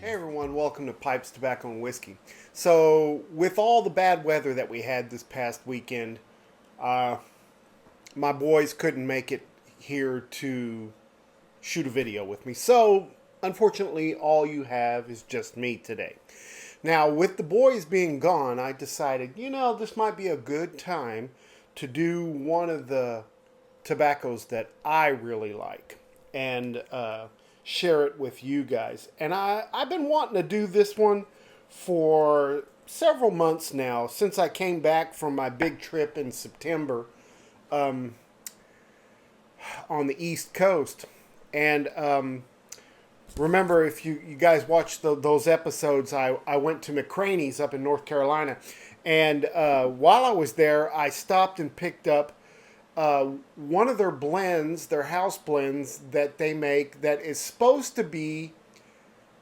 Hey everyone, welcome to Pipes, Tobacco, and Whiskey. So, with all the bad weather that we had this past weekend, uh, my boys couldn't make it here to shoot a video with me. So, unfortunately, all you have is just me today. Now, with the boys being gone, I decided, this might be a good time to do one of the tobaccos that I really like and share it with you guys. And I've been wanting to do this one for several months now since I came back from my big trip in September on the East Coast. And remember, if you guys watched those episodes, I went to McCranie's up in North Carolina. And while I was there, I stopped and picked up one of their blends, their house blends that they make that is supposed to be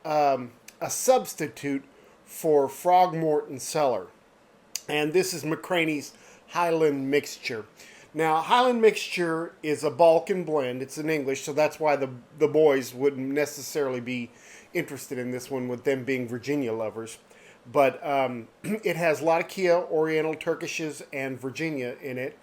a substitute for Frogmorton Cellar. And this is McCranie's Highland Mixture. Now, Highland Mixture is a Balkan blend. It's in English, so that's why the boys wouldn't necessarily be interested in this one with them being Virginia lovers. But it has Latakia, Oriental, Turkishes, and Virginia in it.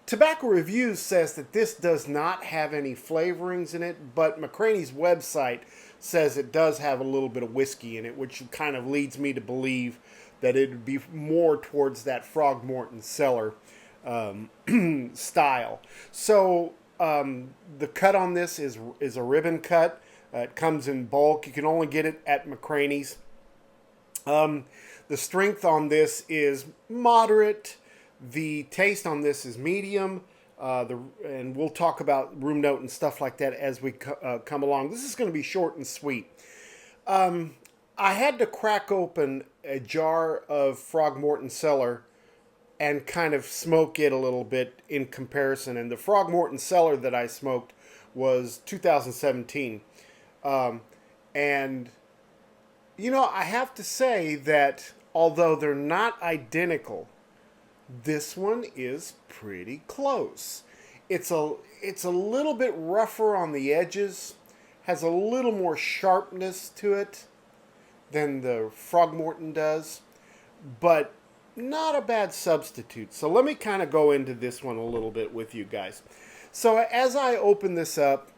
Tobacco Reviews says that this does not have any flavorings in it, but McCranie's website says it does have a little bit of whiskey in it, which kind of leads me to believe that it would be more towards that Frogmorton Cellar style. So the cut on this is a ribbon cut. It comes in bulk. You can only get it at McCranie's. The strength on this is moderate. The taste on this is medium, and we'll talk about room note and stuff like that as we come along. This is going to be short and sweet. I had to crack open a jar of Frogmorton Cellar and kind of smoke it a little bit in comparison. And the Frogmorton Cellar that I smoked was 2017. And, I have to say that although they're not identical, this one is pretty close. It's a little bit rougher on the edges, has a little more sharpness to it than the Frogmorton does, but not a bad substitute. So let me kind of go into this one a little bit with you guys. So as I open this up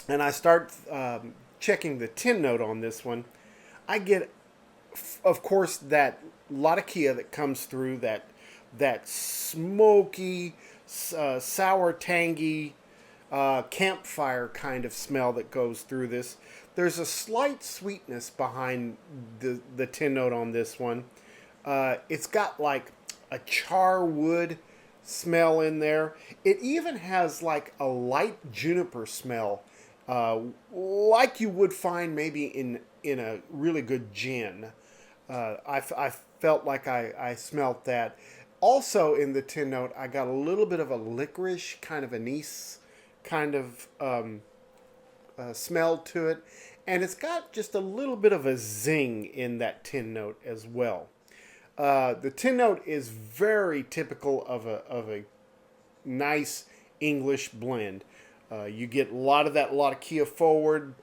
and I start checking the tin note on this one, I get, of course, that Latakia that comes through, that smoky, sour, tangy, campfire kind of smell that goes through this. There's a slight sweetness behind the tin note on this one. It's got like a char wood smell in there. It even has like a light juniper smell, like you would find maybe in a really good gin. I felt like I smelt that. Also in the tin note, I got a little bit of a licorice, kind of anise kind of smell to it. And it's got just a little bit of a zing in that tin note as well. The tin note is very typical of a nice English blend. You get a lot of that Latakia forward,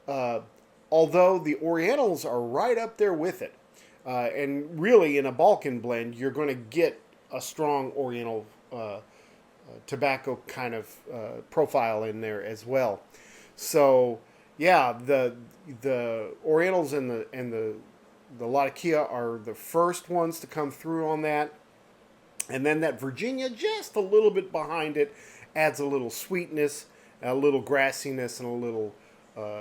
although the Orientals are right up there with it. And really, in a Balkan blend, you're going to get a strong Oriental tobacco kind of profile in there as well. So, yeah, the Orientals and the Latakia are the first ones to come through on that. And then that Virginia, just a little bit behind it, adds a little sweetness, a little grassiness, and a little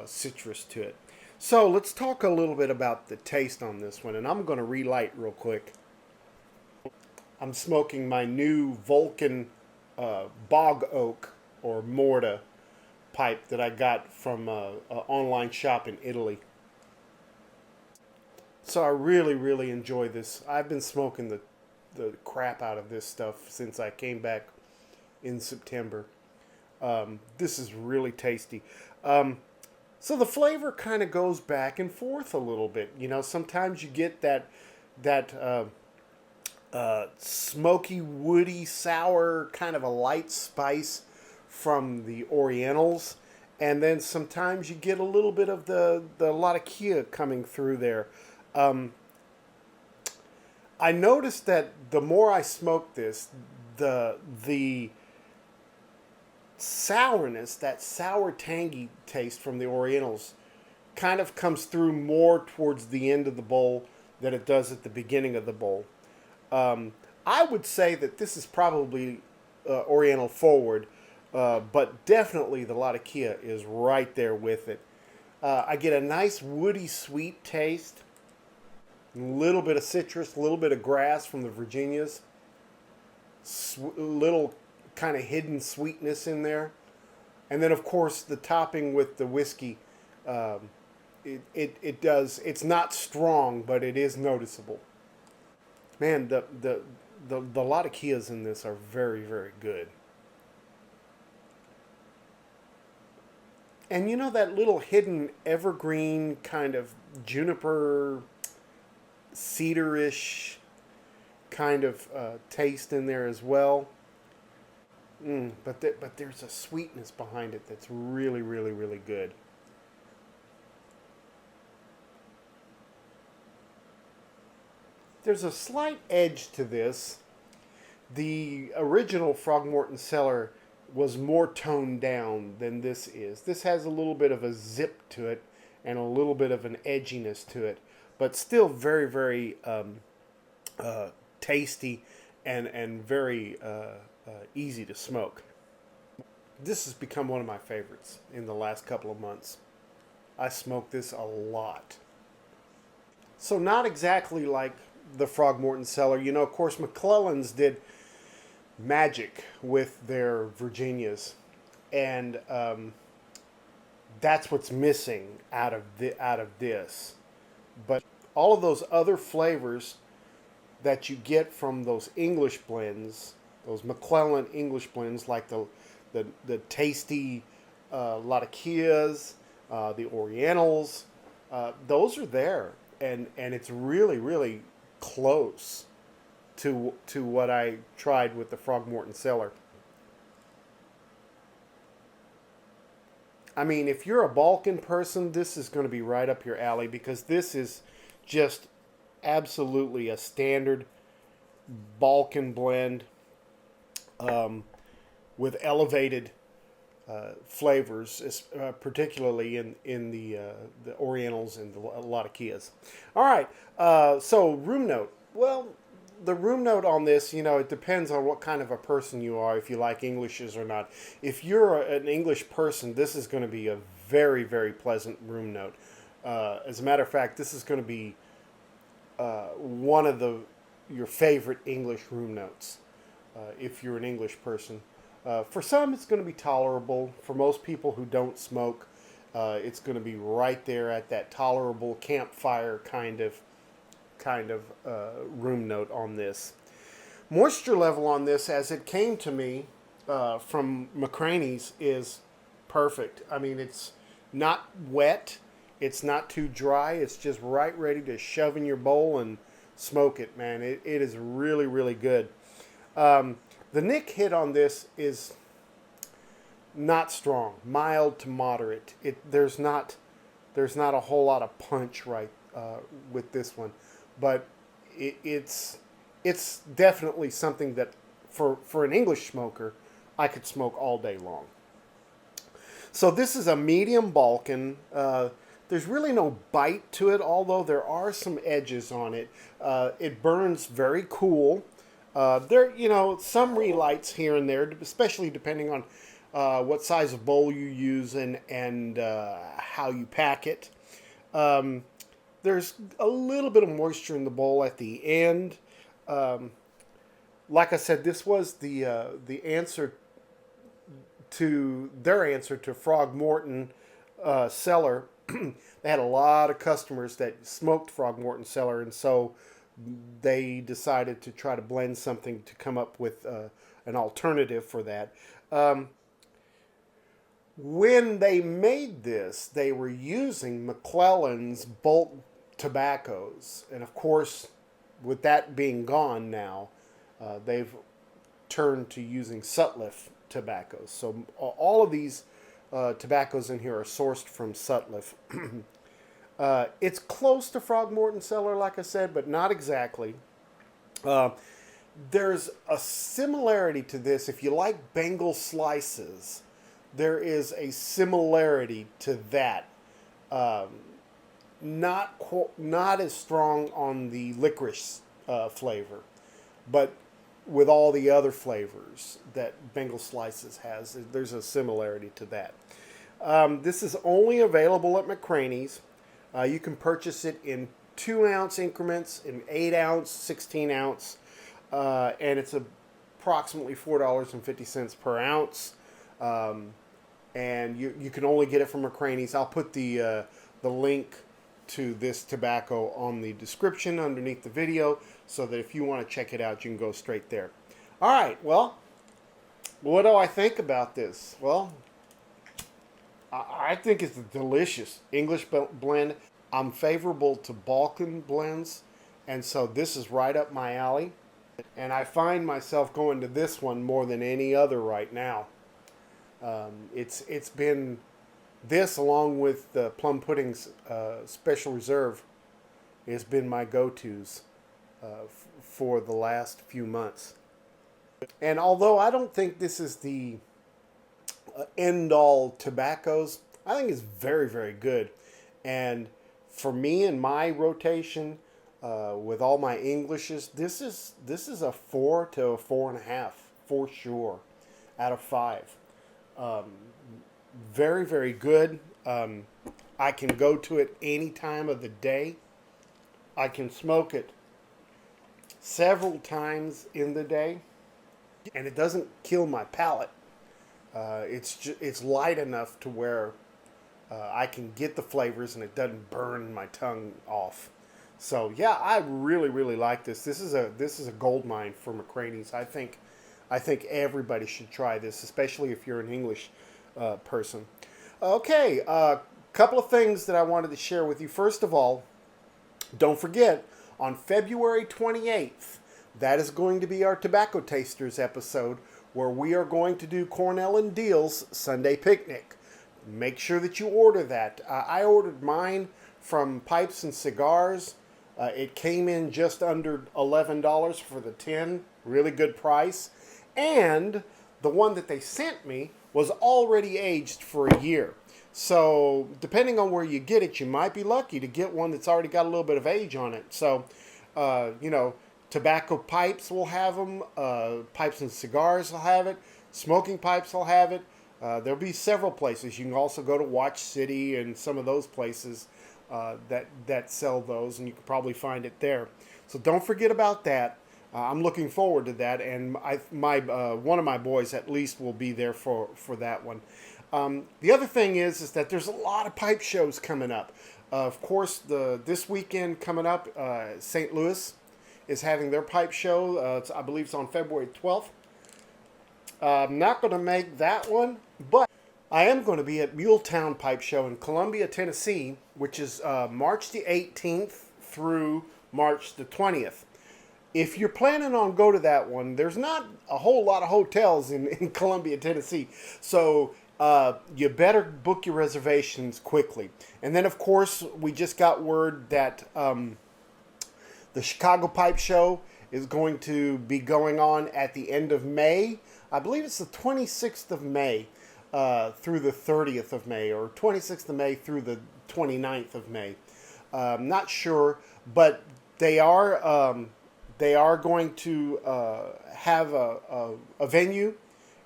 citrus to it. So let's talk a little bit about the taste on this one, and I'm going to relight real quick. I'm smoking my new Vulcan bog oak or Morta pipe that I got from an online shop in Italy. So I really, really enjoy this. I've been smoking the crap out of this stuff since I came back in September. This is really tasty. So the flavor kind of goes back and forth a little bit. Sometimes you get that smoky, woody, sour, kind of a light spice from the Orientals. and then sometimes you get a little bit of the Latakia coming through there. Um, I noticed that the more I smoke this, the sourness, that sour tangy taste from the Orientals, kind of comes through more towards the end of the bowl than it does at the beginning of the bowl. Um, I would say that this is probably Oriental forward, but definitely the Latakia is right there with it. I get a nice woody sweet taste, a little bit of citrus, a little bit of grass from the Virginias, little kind of hidden sweetness in there, and then of course the topping with the whiskey. Um, it does. It's not strong, but it is noticeable. Man, the Latakias in this are very very good. And you know that little hidden evergreen kind of juniper cedarish kind of taste in there as well. But there's a sweetness behind it that's really really really good. There's a slight edge to this. The original Frogmorton Cellar was more toned down than this is. This has a little bit of a zip to it and a little bit of an edginess to it, but still very, very uh, tasty and very easy to smoke. This has become one of my favorites in the last couple of months. I smoke this a lot. So not exactly like the Frogmorton Cellar. You know, of course, McClellan's did magic with their Virginias, and that's what's missing out of this. But all of those other flavors that you get from those English blends, those McClellan English blends, like the tasty Latakias, the Orientals, those are there, and it's really really close to what I tried with the Frogmorton Cellar. I mean, if you're a Balkan person, this is going to be right up your alley because this is just absolutely a standard Balkan blend um, with elevated flavors, particularly in the Orientals and the Latakias. All right, so room note. Well, the room note on this, you know, it depends on what kind of a person you are, if you like Englishes or not. If you're an English person, this is going to be a very, very pleasant room note. As a matter of fact, this is going to be one of your favorite English room notes if you're an English person. For some, it's going to be tolerable. For most people who don't smoke, it's going to be right there at that tolerable campfire kind of room note on this. Moisture level on this, as it came to me from McCranie's, is perfect. I mean, it's not wet. It's not too dry. It's just right ready to shove in your bowl and smoke it, man. It is really, really good. The Nick hit on this is not strong, mild to moderate. There's not a whole lot of punch with this one, but it's definitely something that for an English smoker I could smoke all day long. So this is a medium Balkan. There's really no bite to it, although there are some edges on it. It burns very cool. Some relights here and there, especially depending on what size of bowl you use and how you pack it. There's a little bit of moisture in the bowl at the end. Like I said, this was the answer to their answer to Frogmorton Cellar. They had a lot of customers that smoked Frogmorton Cellar, and so they decided to try to blend something to come up with an alternative for that. When they made this, they were using McClellan's bulk tobaccos, and of course, with that being gone now, they've turned to using Sutliff tobaccos. So all of these tobaccos in here are sourced from Sutliff. It's close to Frogmorton Cellar, like I said, but not exactly. Uh, there's a similarity to this. If you like Bengal slices, there is a similarity to that. Um, not as strong on the licorice flavor, but with all the other flavors that Bengal Slices has, there's a similarity to that. This is only available at McCranie's. You can purchase it in 2-ounce increments, in 8-ounce, 16-ounce, and it's approximately $4.50 per ounce. And you can only get it from McCranie's. I'll put the link to this tobacco on the description underneath the video so that if you want to check it out, you can go straight there. All right, well, what do I think about this? Well, I think it's a delicious English blend. I'm favorable to Balkan blends, and so this is right up my alley. And I find myself going to this one more than any other right now. It's been this, along with the Plum Pudding's Special Reserve, has been my go-tos for the last few months. And although I don't think this is the end-all tobaccos, I think it's very, very good. And for me and my rotation, with all my Englishes, this is a 4 to a 4.5 for sure out of 5. Very, very good. I can go to it any time of the day. I can smoke it several times in the day, and it doesn't kill my palate. It's light enough to where I can get the flavors and it doesn't burn my tongue off. So yeah, I really, really like this. This is a gold mine for McCranie's. I think everybody should try this, especially if you're an English person. Okay, a couple of things that I wanted to share with you. First of all, don't forget, on February 28th, that is going to be our Tobacco Tasters episode, where we are going to do Cornell and Deal's Sunday Picnic. Make sure that you order that. I ordered mine from Pipes and Cigars. It came in just under $11 for the tin. Really good price. And the one that they sent me was already aged for a year. So depending on where you get it, you might be lucky to get one that's already got a little bit of age on it. So, Tobacco Pipes will have them. Pipes and Cigars will have it. Smoking Pipes will have it. There'll be several places. You can also go to Watch City and some of those places that sell those, and you can probably find it there. So don't forget about that. I'm looking forward to that, and one of my boys at least will be there for that one. The other thing is that there's a lot of pipe shows coming up. Of course, this weekend coming up, St. Louis is having their pipe show. I believe it's on February 12th. I'm not going to make that one, but I am going to be at Muletown Pipe Show in Columbia, Tennessee, which is March the 18th through March the 20th. If you're planning on go to that one, there's not a whole lot of hotels in Columbia, Tennessee. So you better book your reservations quickly. And then, of course, we just got word that the Chicago Pipe Show is going to be going on at the end of May. I believe it's the 26th of May through the 30th of May, or 26th of May through the 29th of May. Not sure, but they are going to have a venue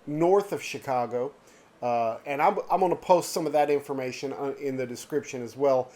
north of Chicago, and I'm going to post some of that information in the description as well.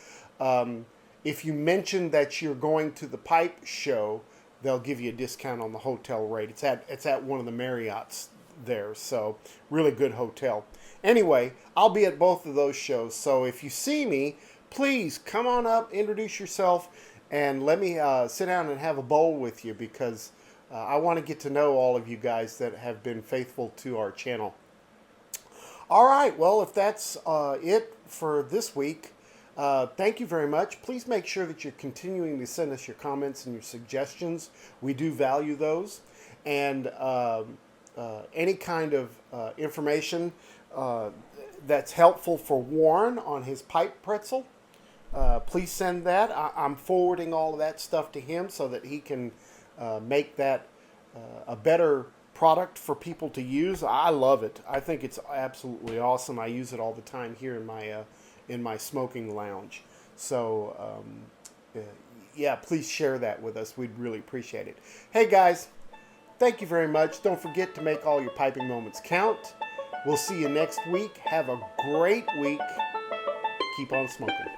If you mention that you're going to the pipe show, they'll give you a discount on the hotel rate. It's at one of the Marriotts there, so really good hotel. Anyway, I'll be at both of those shows, so if you see me, please come on up, introduce yourself, and let me sit down and have a bowl with you, because I want to get to know all of you guys that have been faithful to our channel. All right, well, if that's it for this week, thank you very much. Please make sure that you're continuing to send us your comments and your suggestions. We do value those. And any kind of information that's helpful for Warren on his pipe pretzel, please send that. I'm forwarding all of that stuff to him so that he can make that a better product for people to use. I love it. I think it's absolutely awesome. I use it all the time here in my smoking lounge. So yeah, please share that with us. We'd really appreciate it. Hey guys, thank you very much. Don't forget to make all your piping moments count. We'll see you next week. Have a great week. Keep on smoking.